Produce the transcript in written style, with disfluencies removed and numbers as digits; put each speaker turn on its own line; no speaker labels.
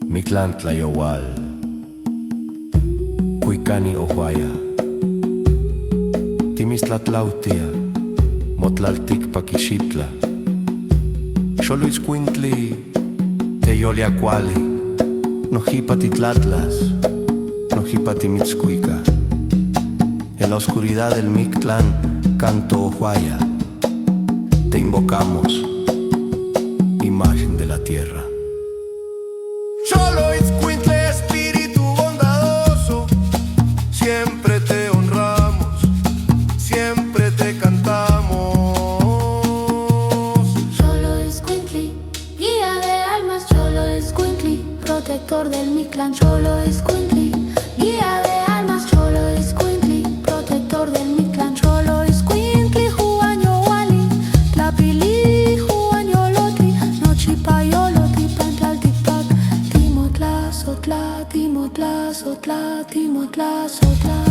Mictlán Tlayowal, Cuicani Ohuaya, Timistlatlautia, Motlalticpaquixitla, Xoloitzcuintli, Teyoliacuali, Nojipatitlatlas, Nojipatimitzcuica. En la oscuridad del Mictlán, canto Ohuaya, te invocamos, imagen de la tierra. Xoloitzcuintle, espíritu bondadoso, siempre te honramos, siempre te cantamos.
Xoloitzcuintli, guía de almas. Xoloitzcuintli, protector del Mictlán. Xoloitzcuintli, guía de almas. Xoloitzcuintli, protector del Mictlán. Xoloitzcuintli, Huañowali, Tlapili, Huañolotli, Nochipayolotli, Pantlaltipac, Timotla, Sotla, Timotla, Sotla, Timotla, Sotla.